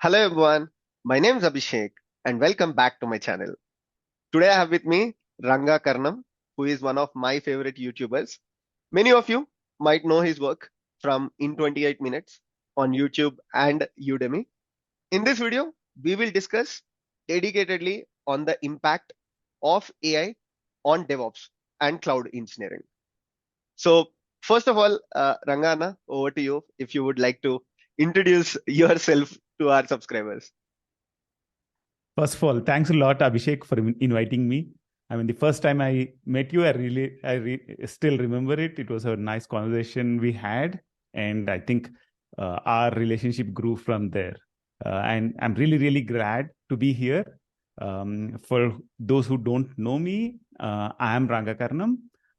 Hello everyone, my name is Abhishek and welcome back to my channel. Today I have with me Ranga Karnam, who is one of my favorite YouTubers. Many of you might know his work from In 28 Minutes on YouTube and Udemy. In this video, we will discuss dedicatedly on the impact of AI on DevOps and cloud engineering. So first of all, Rangana, over to you if you would like to introduce yourself to our subscribers. First of all, thanks a lot, Abhishek, for inviting me. I mean, the first time I met you, I still remember it. It was a nice conversation we had, and I think our relationship grew from there. And I'm really, really glad to be here. For those who don't know me, I am Ranga Karnam.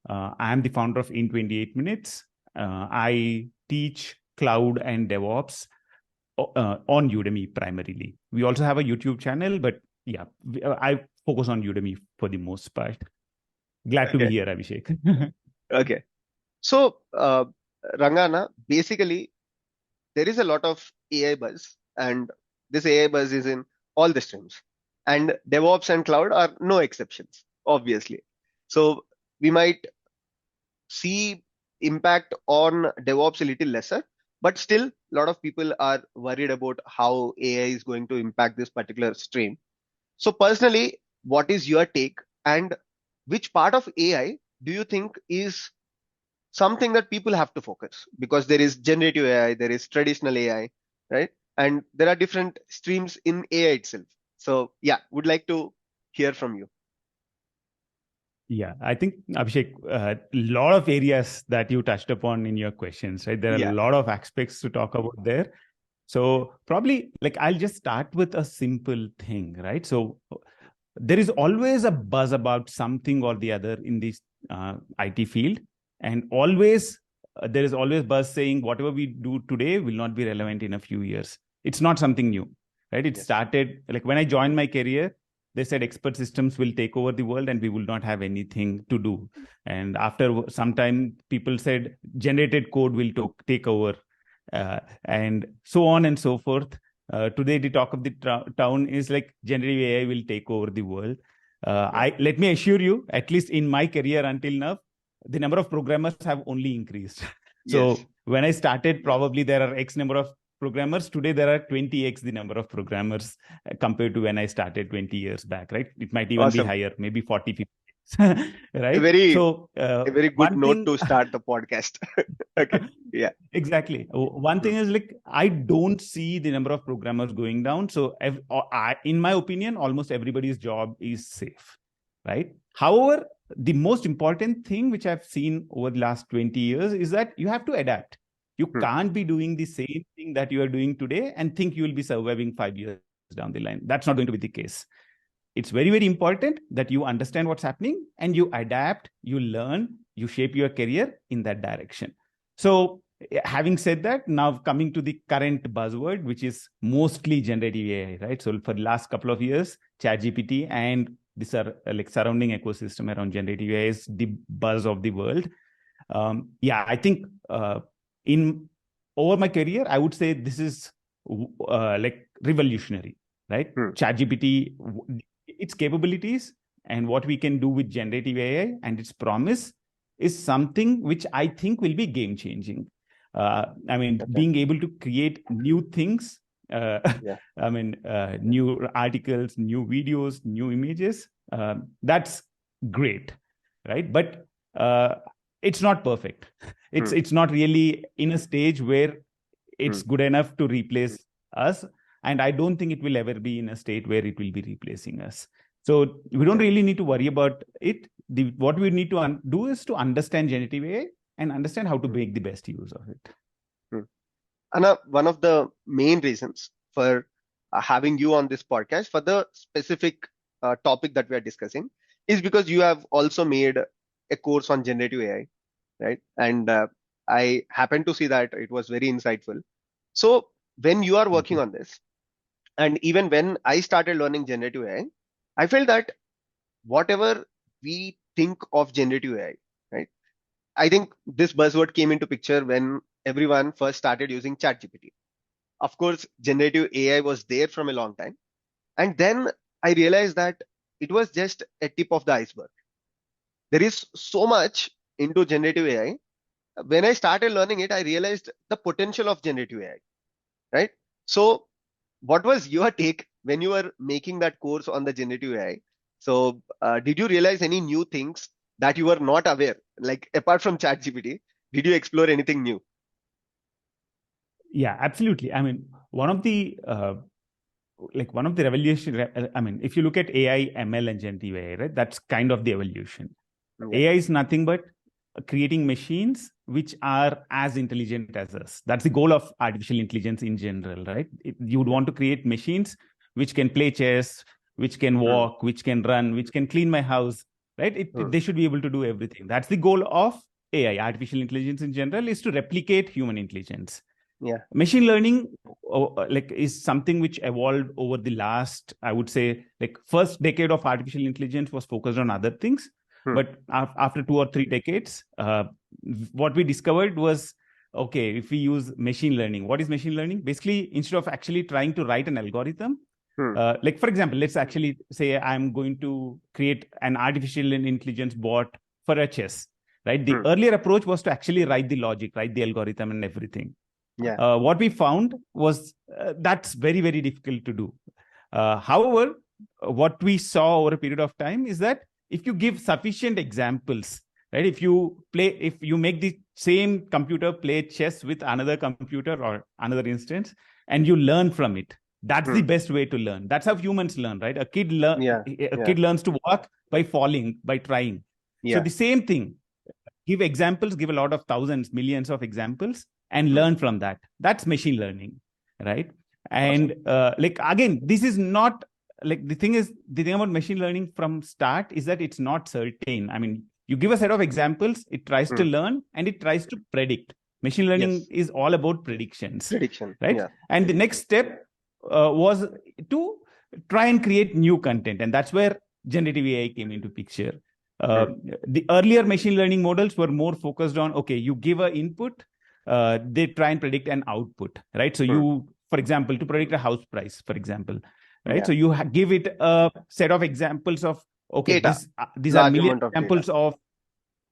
I am the founder of In 28 Minutes. I teach cloud and DevOps on Udemy primarily. We also have a YouTube channel, but yeah, I focus on Udemy for the most part. Glad to be here, Abhishek. Okay. So, Rangana, basically, there is a lot of AI buzz, and this AI buzz is in all the streams. And DevOps and cloud are no exceptions, obviously. So, we might see impact on DevOps a little lesser, but still, a lot of people are worried about how AI is going to impact this particular stream. So, personally, what is your take, and which part of AI do you think is something that people have to focus? Because there is generative AI, there is traditional AI, right? And there are different streams in AI itself. So yeah, would like to hear from you. Yeah, I think, Abhishek, a lot of areas that you touched upon in your questions, right? There are a Yeah. lot of aspects to talk about there. So probably like I'll just start with a simple thing, right? So there is always a buzz about something or the other in this IT field. And always, there is always buzz saying whatever we do today will not be relevant in a few years. It's not something new, right? It Yes. started like when I joined my career, they said expert systems will take over the world and we will not have anything to do. And after some time, people said generated code will take over, and so on and so forth. Today, the talk of the town is like generative AI will take over the world. Let me assure you, at least in my career until now, the number of programmers have only increased. Yes. So when I started, probably there are X number of programmers. Today, there are 20X the number of programmers compared to when I started 20 years back, right? It might even be Awesome. higher, maybe 40, 50. A Right? very So a very good one note thing to start the podcast. Okay. Yeah. exactly. One Hmm. thing is like I don't see the number of programmers going down. So in my opinion, almost everybody's job is safe, right? However, the most important thing which I've seen over the last 20 years is that you have to adapt. You Hmm. can't be doing the same thing that you are doing today and think you will be surviving 5 years down the line. That's not going to be the case. It's very, very important that you understand what's happening and you adapt, you learn, you shape your career in that direction. So, having said that, now coming to the current buzzword, which is mostly generative AI, right? So, for the last couple of years, ChatGPT and this are like surrounding ecosystem around generative AI is the buzz of the world. Yeah, I think in over my career, I would say this is like revolutionary, right? Hmm. ChatGPT, its capabilities and what we can do with generative AI and its promise is something which I think will be game changing. I mean, Okay. being able to create new things, Yeah. I mean, new articles, new videos, new images, that's great, right? But it's not perfect. Hmm. It's not really in a stage where Hmm. it's good enough to replace us, and I don't think it will ever be in a state where it will be replacing us. So we don't Okay. really need to worry about it. What we need to do is to understand generative AI and understand how to Hmm. make the best use of it. Hmm. And one of the main reasons for having you on this podcast for the specific topic that we are discussing is because you have also made a course on generative AI, right? And I happen to see that it was very insightful. So when you are Thank working you. on this, and even when I started learning generative AI, I felt that whatever we think of generative AI, right? I think this buzzword came into picture when everyone first started using ChatGPT. Of course, generative AI was there from a long time. And then I realized that it was just a tip of the iceberg. There is so much into generative AI. When I started learning it, I realized the potential of generative AI, right? So, what was your take when you were making that course on the generative AI? So, did you realize any new things that you were not aware? Like apart from ChatGPT, did you explore anything new? Yeah, absolutely. I mean, one of the revolution. I mean, if you look at AI, ML, and generative AI, right? That's kind of the evolution. Yeah. AI is nothing but creating machines which are as intelligent as us. That's the goal of artificial intelligence in general, right? You would want to create machines which can play chess, which can walk, which can run, which can clean my house, right? They should be able to do everything. That's the goal of AI, artificial intelligence in general, is to replicate human intelligence. Yeah. Machine learning is something which evolved over the last, I would say, like first decade of artificial intelligence was focused on other things. But after 2 or 3 decades, what we discovered was, okay, if we use machine learning, what is machine learning? Basically, instead of actually trying to write an algorithm, like for example, let's actually say I'm going to create an artificial intelligence bot for a chess, right? The earlier approach was to actually write the logic, write the algorithm and everything. Yeah. What we found was that's very, very difficult to do. However, what we saw over a period of time is that if you give sufficient examples, right? If you make the same computer play chess with another computer or another instance, and you learn from it, that's the best way to learn. That's how humans learn, right? A kid learns to walk by falling, by trying. So the same thing. Give examples, give a lot of thousands, millions of examples, and learn from that. That's machine learning, right? And again, this is not like the thing about machine learning from start is that it's not certain. I mean, you give a set of examples, it tries to learn and it tries to predict. Machine learning is all about predictions, right? Yeah. And the next step was to try and create new content, and that's where generative AI came into picture. The earlier machine learning models were more focused on, okay, you give an input, they try and predict an output, right? So you, for example, to predict a house price, for example, right? Yeah. So you give it a set of examples of, okay, these are million examples of,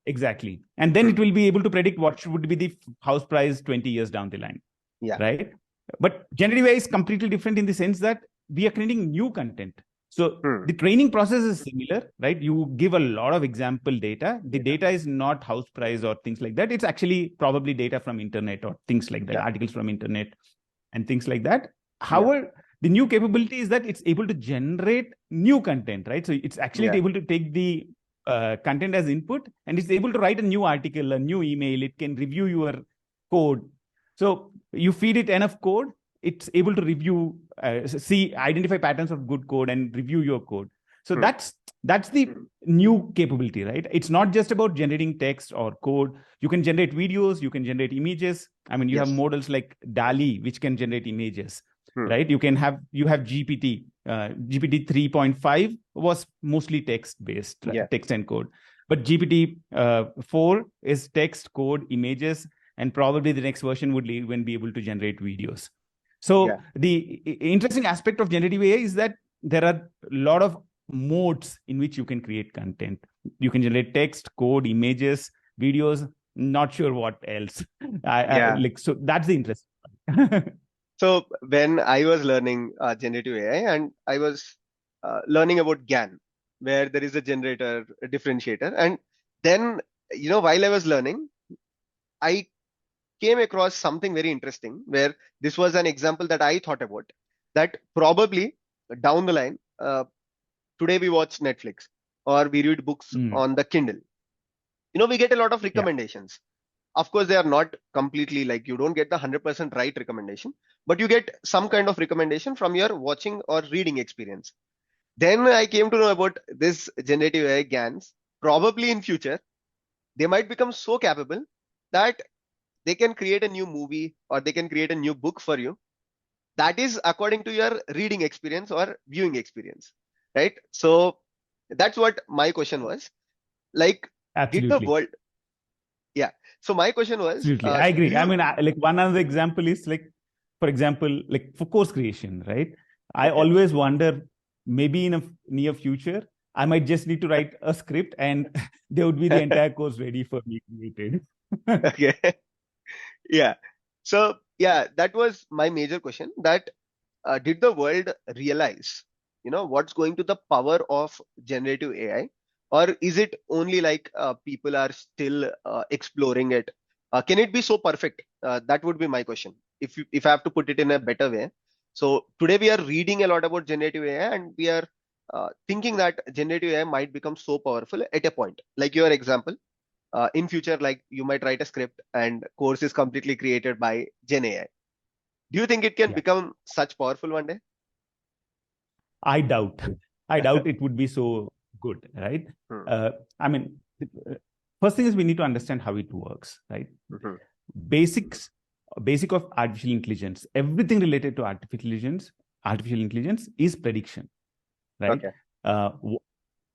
exactly. And then it will be able to predict what would be the house price 20 years down the line, right? But generative AI is completely different in the sense that we are creating new content. So the training process is similar, right? You give a lot of example data. The data is not house price or things like that. It's actually probably data from internet or things like that, articles from internet and things like that. However, the new capability is that it's able to generate new content, right? So it's actually able to take the content as input and it's able to write a new article, a new email. It can review your code. So you feed it enough code, it's able to review, identify patterns of good code and review your code. So that's the new capability, right? It's not just about generating text or code. You can generate videos, you can generate images. I mean, you have models like DALL-E, which can generate images, right? You have GPT. GPT 3.5 was mostly text-based, text and code. But GPT 4 is text, code, images, and probably the next version would even be able to generate videos. So the interesting aspect of generative AI is that there are a lot of modes in which you can create content. You can generate text, code, images, videos, not sure what else. So that's the interest. So when I was learning generative AI and I was learning about GAN, where there is a generator, a differentiator, and then, while I was learning, I came across something very interesting where this was an example that I thought about, that probably down the line, today we watch Netflix or we read books on the Kindle. We get a lot of recommendations. Of course, they are not completely like, you don't get the 100% right recommendation, but you get some kind of recommendation from your watching or reading experience. Then I came to know about this generative AI GANs. Probably in future, they might become so capable that they can create a new movie or they can create a new book for you that is according to your reading experience or viewing experience, right? So that's what my question was. Like, did the Absolutely. world... So my question was, Absolutely, I agree. I mean, like one other example is like for example, like for course creation, right? I Okay. always wonder, maybe in a near future, I might just need to write a script and there would be the entire course ready for me created. Okay. Yeah. So yeah, that was my major question. That did the world realize, what's going to the power of generative AI, or is it only like people are still exploring it? Can it be so perfect? That would be my question. If I have to put it in a better way. So today we are reading a lot about generative AI, and we are thinking that generative AI might become so powerful at a point. Like your example, in future, like you might write a script and course is completely created by Gen AI. Do you think it can Yeah, become such powerful one day? I doubt. I doubt it would be so good, right? Hmm. Uh, I mean, uh, first thing is we need to understand how it works, right? Mhm. Basics, basic of artificial intelligence, everything related to artificial intelligence is prediction, right? Okay. Uh,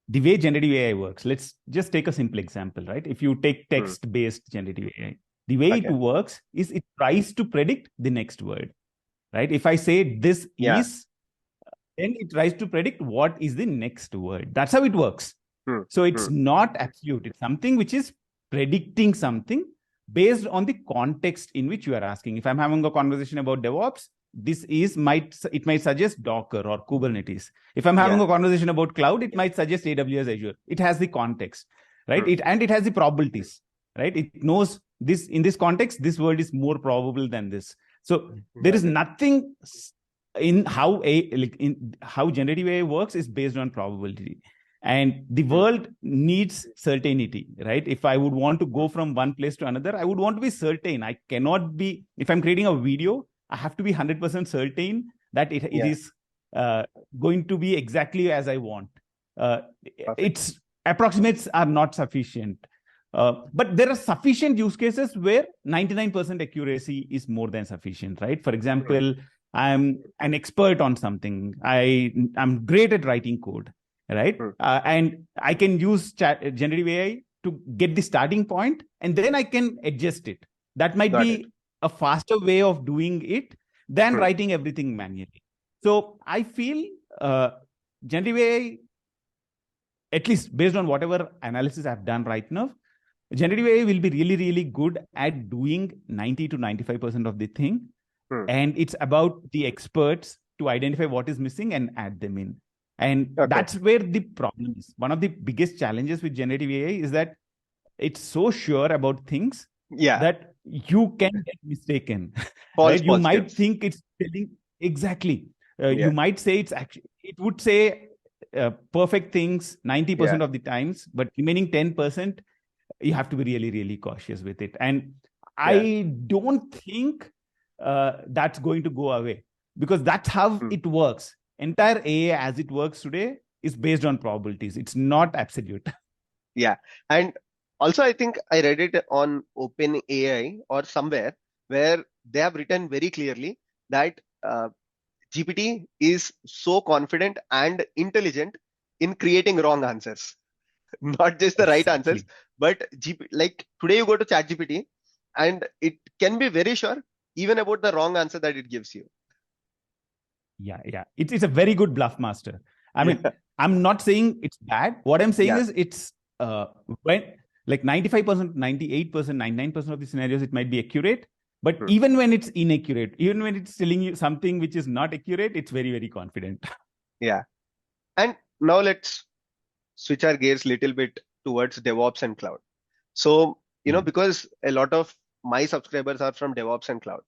the way generative AI works, let's just take a simple example, right? If you take Hmm. text-based generative AI, the way it Okay. works is it tries to predict the next word, right? If I say this Yeah. is, then it tries to predict what is the next word. That's how it works. Hmm. So it's Hmm. not absolute. It's something which is predicting something based on the context in which you are asking. If I'm having a conversation about DevOps, it might suggest Docker or Kubernetes. If I'm having Yeah. a conversation about cloud, it might suggest AWS Azure. It has the context, right? Hmm. It has the probabilities, right? It knows this in this context, this word is more probable than this. So there is Okay. nothing in how in how generative AI works is based on probability. And the Hmm. world needs certainty, right? If I would want to go from one place to another, I would want to be certain. I cannot be, if I'm creating a video, I have to be 100% certain that it Yeah. is going to be exactly as I want. Uh, Perfect. it's approximates are not sufficient. But there are sufficient use cases where 99% accuracy is more than sufficient, right? For Hmm. example, I'm an expert on something. I'm great at writing code, right? Hmm. And I can use generative AI to get the starting point, and then I can adjust it. That might Got it. be a faster way of doing it than Hmm. writing everything manually. So I feel uh, generative AI, at least based on whatever analysis I've done right now, generative AI will be really, really good at doing 90 to 95% of the thing. Hmm. And it's about the experts to identify what is missing and add them in. And Okay. that's where the problem is. One of the biggest challenges with generative AI is that it's so sure about things Yeah. that you can get mistaken, False right? You might positives. think it's telling exactly. You Yeah. might say it's actually, it would say perfect things Yeah. 90% of the times, but remaining 10%, you have to be really, really cautious with it. And Yeah. I don't think that's going to go away because that's how Hmm. it works. Entire AI as it works today is based on probabilities. It's not absolute. Yeah. And also, I think I read it on OpenAI or somewhere where they have written very clearly that GPT is so confident and intelligent in creating wrong answers, not just the right answers, Exactly. but like today you go to ChatGPT and it can be very sure even about the wrong answer that it gives you. Yeah, yeah. It's a very good bluff master. I mean, Yeah. I'm not saying it's bad. What I'm saying Yeah. is it's when like 95%, 98%, 99% of the scenarios, it might be accurate. But Hmm. even when it's inaccurate, even when it's telling you something which is not accurate, it's very, very confident. Yeah. And now let's switch our gears little bit towards DevOps and cloud. So, Mm. because a lot of my subscribers are from DevOps and cloud.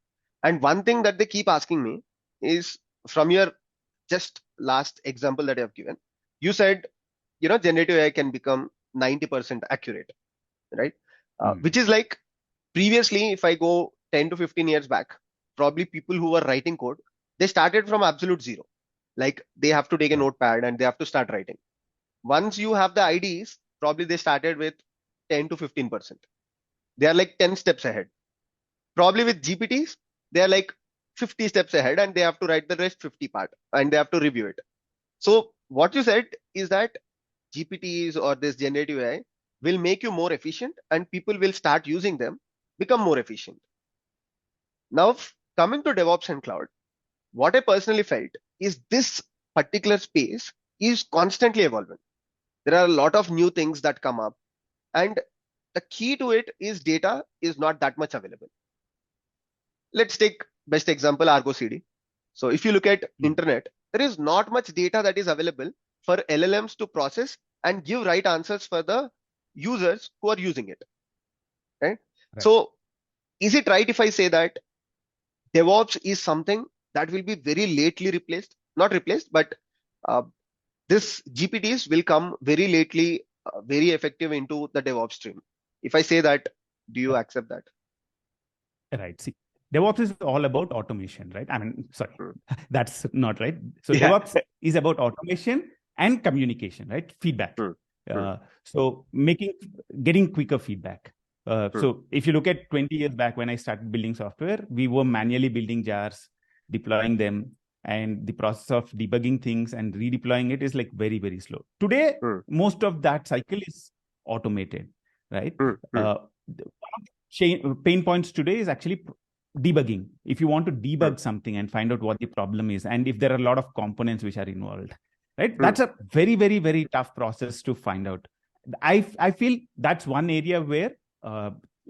And one thing that they keep asking me is from your just last example that you have given, you said, generative AI can become 90% accurate, right? Which Mm. is like previously, if I go 10 to 15 years back, probably people who were writing code, they started from absolute zero. Like they have to take a Right. notepad and they have to start writing. Once you have the IDs, probably they started with 10 to 15%. They are like 10 steps ahead. Probably with GPTs, they are like 50 steps ahead and they have to write the rest 50 part and they have to review it. So what you said is that GPTs or this generative AI will make you more efficient and people will start using them, become more efficient. Now, coming to DevOps and cloud, what I personally felt is this particular space is constantly evolving. There are a lot of new things that come up, and the key to it is data is not that much available. Let's take best example Argo CD. So if you look at internet, there is not much data that is available for LLMs to process and give right answers for the users who are using it. Right? So is it right if I say that DevOps is something that will be very lately replaced? Not replaced, but this GPTs will come very lately, very effective into the DevOps stream. If I say that, do you accept that? Right. See, DevOps is all about automation, right? I mean, sorry, that's not right. So Yeah. DevOps is about automation and communication, right? Feedback. So getting quicker feedback. So if you look at 20 years back when I started building software, we were manually building jars, deploying them, and the process of debugging things and redeploying it is like very, very slow. Today, most of that cycle is automated, right? Pain points today is actually debugging. If you want to debug something and find out what the problem is, and if there are a lot of components which are involved, right? That's a very, very, very tough process to find out. I feel that's one area where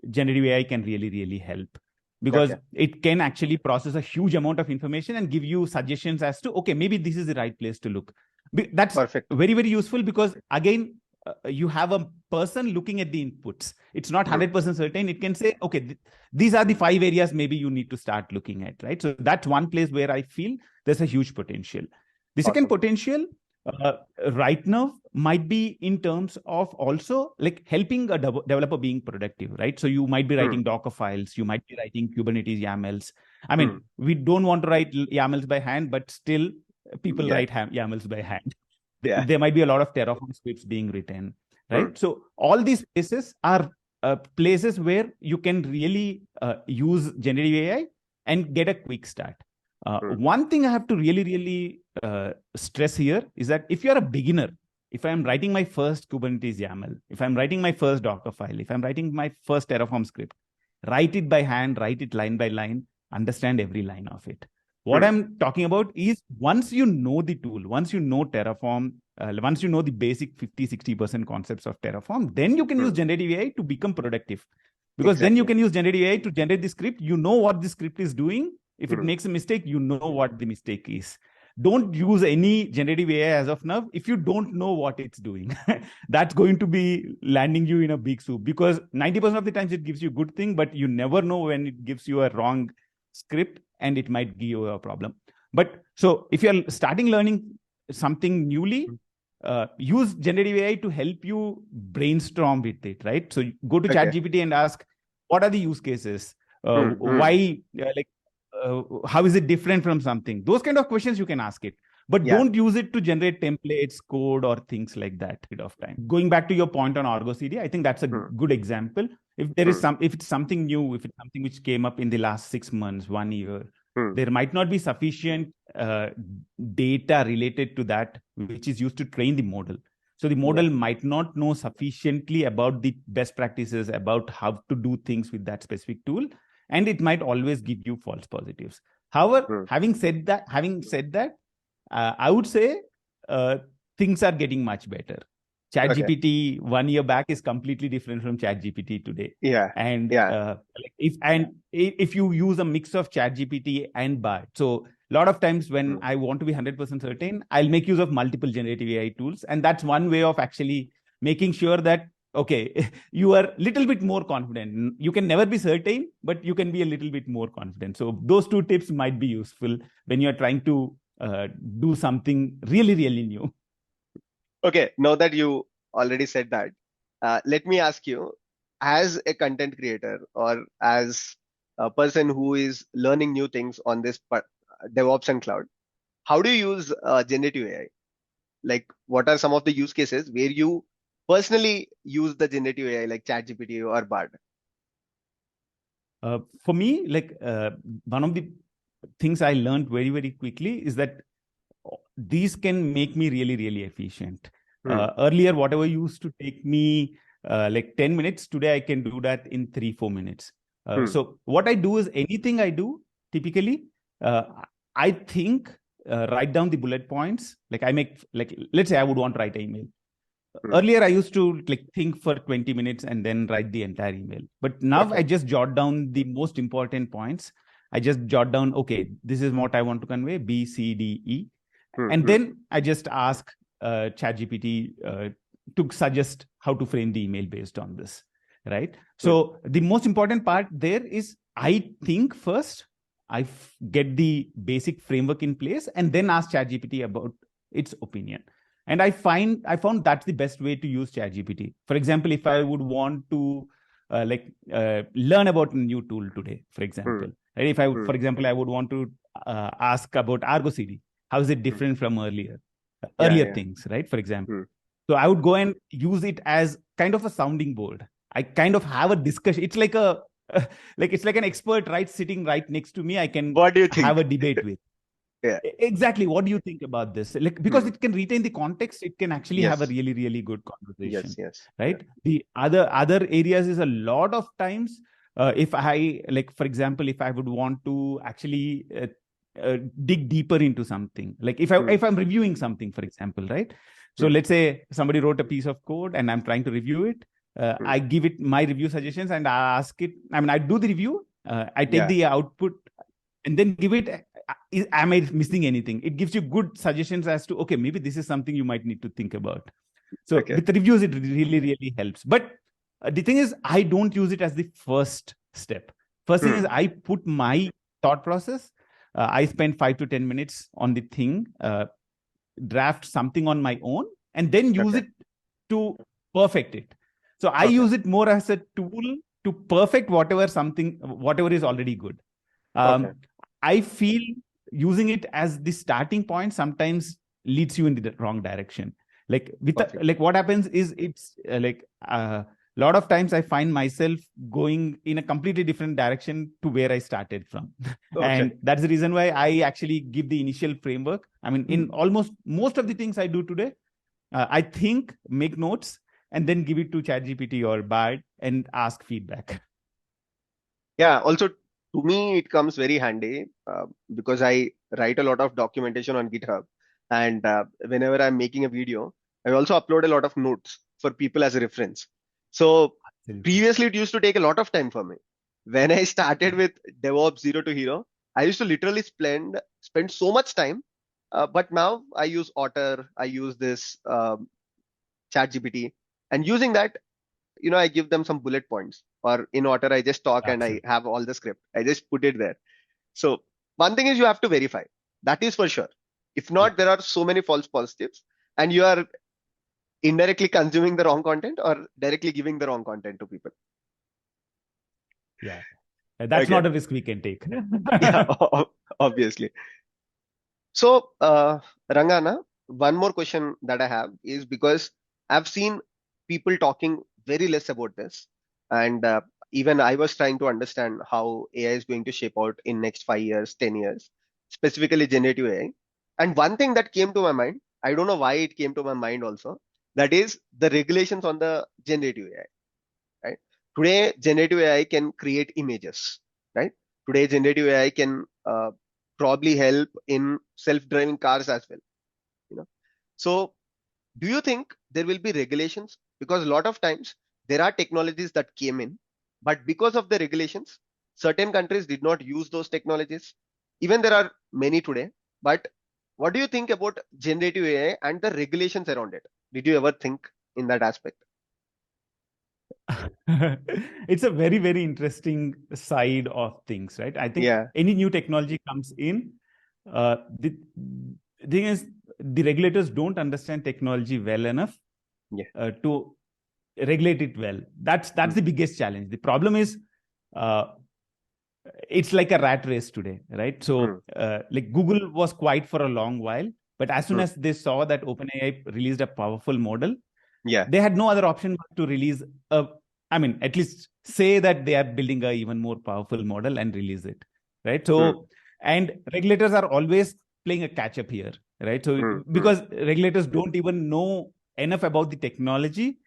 generative AI can really, really help, because it can actually process a huge amount of information and give you suggestions as to, okay, maybe this is the right place to look. That's very, very useful, because again, you have a person looking at the inputs. It's not 100% certain. It can say, okay, these are the 5 areas maybe you need to start looking at, right? So that's one place where I feel there's a huge potential. The second potential right now might be in terms of also like helping a developer being productive, right? So you might be writing Docker files, you might be writing Kubernetes YAMLs. I mean, we don't want to write YAMLs by hand, but still people write YAMLs by hand. There might be a lot of Terraform scripts being written, right? So all these places are places where you can really use generative AI and get a quick start. One thing I have to really, really stress here is that if you're a beginner, if I'm writing my first Kubernetes YAML, if I'm writing my first Docker file, if I'm writing my first Terraform script, write it by hand, write it line by line, understand every line of it. What I'm talking about is once you know the tool, once you know Terraform, once you know the basic 50-60% concepts of Terraform, then you can use generative AI to become productive. Because then you can use generative AI to generate the script. You know what the script is doing. If it makes a mistake, you know what the mistake is. Don't use any generative AI as of now if you don't know what it's doing. That's going to be landing you in a big soup, because 90% of the times it gives you a good thing, but you never know when it gives you a wrong script and it might give you a problem. But so if you're starting learning something newly, use generative AI to help you brainstorm with it, right? So go to ChatGPT and ask, what are the use cases? Why, how is it different from something? Those kind of questions you can ask it, but don't use it to generate templates, code, or things like that of time. Going back to your point on Argo CD, I think that's a good example. If there is if it's something new, if it's something which came up in the last 6 months, 1 year, there might not be sufficient data related to that, which is used to train the model. So the model might not know sufficiently about the best practices, about how to do things with that specific tool. And it might always give you false positives. However, having said that, I would say things are getting much better. ChatGPT 1 year back is completely different from ChatGPT today. And if you use a mix of ChatGPT and Bard, so a lot of times when I want to be 100% certain, I'll make use of multiple generative AI tools, and that's one way of actually making sure that you are a little bit more confident. You can never be certain, but you can be a little bit more confident. So those 2 tips might be useful when you're trying to do something really, really new. Okay, now that you already said that, let me ask you, as a content creator or as a person who is learning new things on this DevOps and cloud, how do you use generative AI? Like, what are some of the use cases where you personally use the generative AI like ChatGPT or Bard? For me, one of the things I learned very, very quickly is that these can make me really, really efficient. Earlier, whatever used to take me like 10 minutes, today I can do that in 3-4 minutes. So what I do is anything I do, typically, I think, write down the bullet points. Like I make, like, let's say I would want to write an email. Earlier, I used to like think for 20 minutes and then write the entire email. But now I just jot down the most important points. I just jot down, okay, this is what I want to convey, B, C, D, E. And then I just ask ChatGPT to suggest how to frame the email based on this, right? So the most important part there is I think first, I get the basic framework in place, and then ask ChatGPT about its opinion. And I found that's the best way to use ChatGPT. For example, if I would want to learn about a new tool today, for example, right? If I, for example, I would want to ask about Argo CD, how is it different from earlier things, right? For example, so I would go and use it as kind of a sounding board. I kind of have a discussion. It's like a it's like an expert, right, sitting right next to me. I can What do you think? have a debate with. Yeah. Exactly. What do you think about this? Like, because it can retain the context, it can actually have a really, really good conversation. Yes. Right. The other areas is a lot of times, if I, like, for example, if I would want to actually dig deeper into something, like if I'm reviewing something, for example, right? So let's say somebody wrote a piece of code and I'm trying to review it. I give it my review suggestions and I ask it. I mean, I do the review. I take the output and then give it. Am I missing anything? It gives you good suggestions as to, okay, maybe this is something you might need to think about. So with the reviews, it really, really helps. But the thing is, I don't use it as the first step. First thing is I put my thought process. I spend 5 to 10 minutes on the thing, draft something on my own, and then use it to perfect it. So I use it more as a tool to perfect whatever is already good. I feel using it as the starting point sometimes leads you in the wrong direction. Like what happens is it's a lot of times I find myself going in a completely different direction to where I started from. And that's the reason why I actually give the initial framework. I mean, in almost most of the things I do today, I think, make notes, and then give it to ChatGPT or Bard and ask feedback. Yeah. Also, to me, it comes very handy because I write a lot of documentation on GitHub. And whenever I'm making a video, I also upload a lot of notes for people as a reference. So previously, it used to take a lot of time for me. When I started with DevOps Zero to Hero, I used to literally spend so much time. But now I use Otter, I use this ChatGPT, and using that, I give them some bullet points, or in Otter, I just talk and I have all the script. I just put it there. So one thing is you have to verify. That is for sure. If not, there are so many false positives and you are indirectly consuming the wrong content or directly giving the wrong content to people. Yeah. That's not a risk we can take. Yeah, obviously. So, Rangana, one more question that I have is because I've seen people talking very less about this. And even I was trying to understand how AI is going to shape out in next 5 years, 10 years, specifically generative AI. And one thing that came to my mind, I don't know why it came to my mind also, that is the regulations on the generative AI, right? Today, generative AI can create images, right? Today, generative AI can probably help in self-driving cars as well, you know. So do you think there will be regulations? Because a lot of times there are technologies that came in, but because of the regulations, certain countries did not use those technologies. Even there are many today, but what do you think about generative AI and the regulations around it? Did you ever think in that aspect? It's a very, very interesting side of things, right? I think any new technology comes in, the thing is, the regulators don't understand technology well enough to regulate it well. That's the biggest challenge. The problem is, it's like a rat race today, right? So like Google was quiet for a long while, but as soon as they saw that OpenAI released a powerful model, they had no other option but to release at least say that they are building a even more powerful model and release it, right? So, and regulators are always playing a catch up here, right? So because regulators don't even know enough about the technology,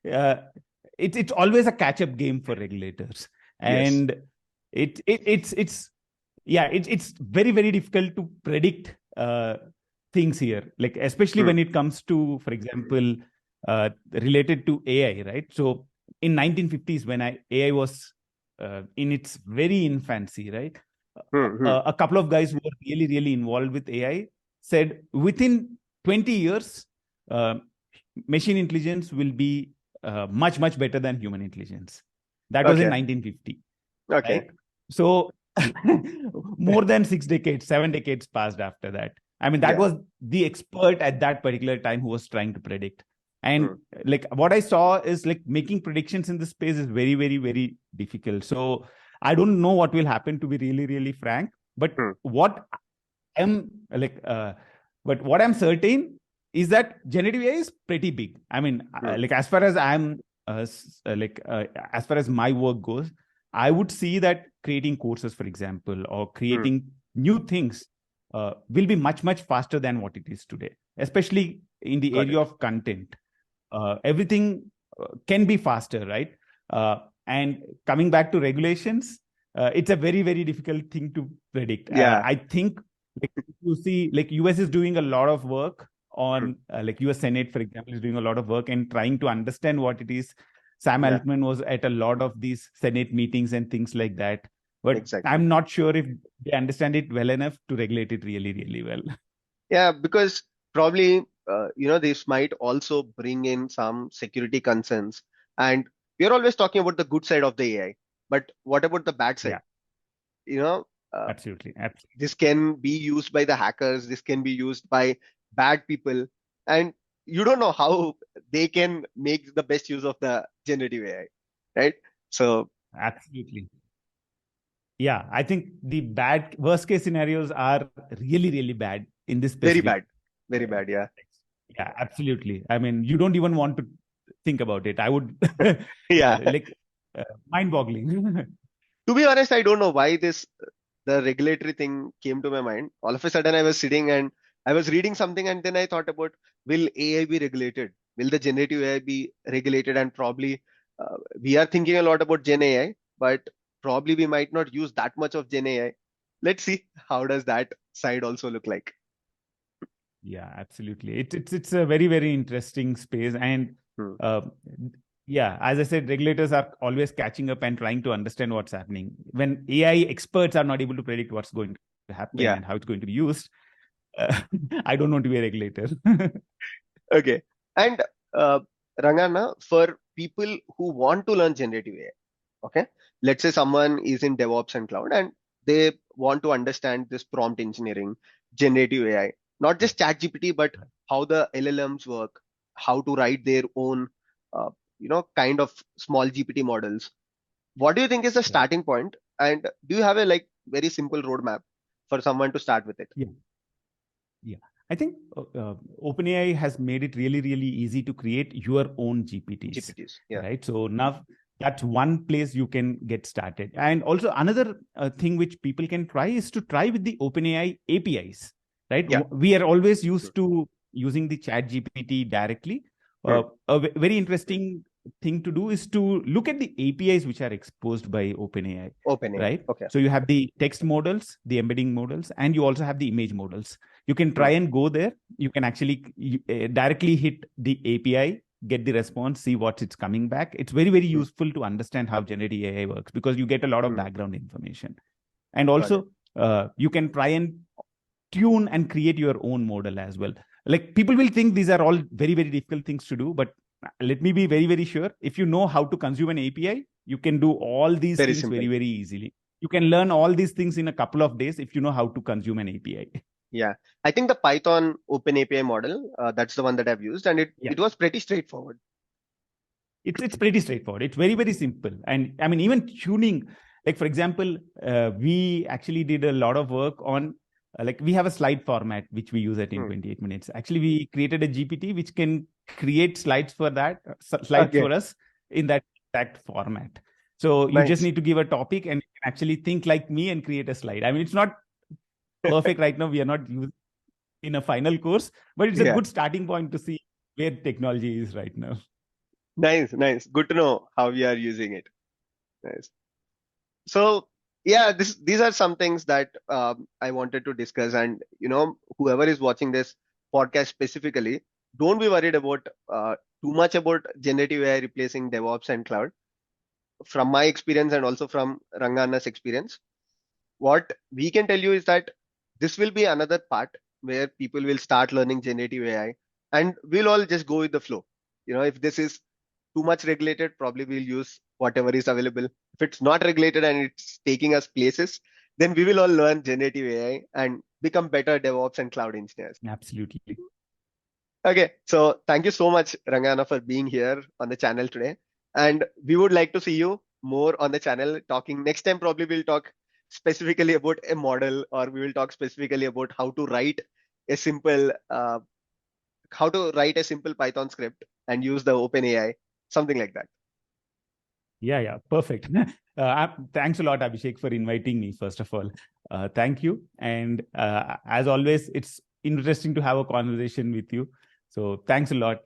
it's always a catch up game for regulators. And it's yeah, it's very, very difficult to predict things here, like especially when it comes to, for example, related to AI, right? So in 1950s, when AI was in its very infancy, right? A couple of guys who were really, really involved with AI said within 20 years, uh, machine intelligence will be much, much better than human intelligence. That was in Okay. 1950, Okay. right? So more than 6 decades, 7 decades passed after that. I mean, that Yeah. was the expert at that particular time who was trying to predict. And like what I saw is like making predictions in this space is very, very, very difficult. So I don't know what will happen, to be really, really frank. But what I'm like, but what I'm certain is that generative AI is pretty big. I mean, like as far as I'm as far as my work goes, I would see that creating courses, for example, or creating new things will be much, much faster than what it is today, especially in the Got area it. of content. Everything can be faster, right? And coming back to regulations, it's a very, very difficult thing to predict. Yeah. I think like, you see, like US is doing a lot of work on, like US Senate, for example, is doing a lot of work and trying to understand what it is. Sam Yeah. Altman was at a lot of these Senate meetings and things like that. But Exactly. I'm not sure if they understand it well enough to regulate it really, really well. Yeah, because probably this might also bring in some security concerns. And we are always talking about the good side of the AI, but what about the bad Yeah, side? You know, uh, absolutely. Absolutely. this can be used by the hackers, this can be used by bad people, and you don't know how they can make the best use of the generative AI, right? So Absolutely. Yeah, I think the bad worst case scenarios are really, really bad in this very specific. bad, very bad. Yeah. Yeah, absolutely. I mean, you don't even want to think about it. I would Yeah. like mind-boggling. To be honest, I don't know why the regulatory thing came to my mind. All of a sudden, I was sitting and I was reading something, and then I thought about, will AI be regulated? Will the generative AI be regulated? And probably we are thinking a lot about Gen AI, but probably we might not use that much of Gen AI. Let's see how does that side also look like. Yeah, absolutely. It's a very, very interesting space. And Hmm. uh, yeah, as I said, regulators are always catching up and trying to understand what's happening. When AI experts are not able to predict what's going to happen Yeah. and how it's going to be used, uh, I don't want to be a regulator. Okay. And uh, Rangana, for people who want to learn generative AI, okay, let's say someone is in DevOps and cloud and they want to understand this prompt engineering, generative AI, not Yeah. just ChatGPT, but how the LLMs work, how to write their own, kind of small GPT models. What do you think is the Right. starting point? And do you have a like very simple roadmap for someone to start with it? Yeah. Yeah. I think OpenAI has made it really, really easy to create your own GPTs, GPTs. Yeah. right? So now that's one place you can get started. And also another thing which people can try is to try with the OpenAI APIs, right? Yeah. We are always Hmm. used to using the chat GPT directly. Hmm. Very interesting thing to do is to look at the APIs which are exposed by OpenAI, OpenAI. right? Okay. So you have the text models, the embedding models, and you also have the image models. You can Hmm. try and go there. You can actually directly hit the API, get the response, see what it's coming back. It's very, very Hmm. useful to understand how generative AI works because you get a lot of Hmm. background information. And Got it. also, you can try and tune and create your own model as well. Like people will think these are all very, very difficult things to do, but let me be very, very sure. If you know how to consume an API, you can do all these Very things simple. very, very easily. You can learn all these things in a couple of days if you know how to consume an API. Yeah. I think the Python Open API model, that's the one that I've used, and it, Yeah. it was pretty straightforward. It's pretty straightforward. It's very, very simple. And I mean, even tuning, like for example, we actually did a lot of work on like we have a slide format which we use at in Hmm. 28 minutes. Actually, we created a GPT which can create slides for that slides Okay. for us in that exact format. So you just Nice. need to give a topic and actually think like me and create a slide. I mean, it's not perfect right now. We are not using in a final course, but it's a Yeah. good starting point to see where technology is right now. Nice. Nice. Good to know how we are using it. Nice. So Yeah, these are some things that I wanted to discuss. And whoever is watching this podcast specifically, don't be worried about too much about generative AI replacing DevOps and cloud. From my experience and also from Rangana's experience, what we can tell you is that this will be another part where people will start learning generative AI, and we'll all just go with the flow. If this is too much regulated, probably we'll use whatever is available. If it's not regulated and it's taking us places, then we will all learn generative AI and become better DevOps and cloud engineers. Absolutely. Okay, so thank you so much, Rangana, for being here on the channel today. And we would like to see you more on the channel talking. Next time, probably we'll talk specifically about a model, or we will talk specifically about a simple how to write a simple Python script and use the OpenAI, something like that. Yeah, perfect. Thanks a lot, Abhishek, for inviting me, first of all. Thank you. And as always, it's interesting to have a conversation with you. So thanks a lot.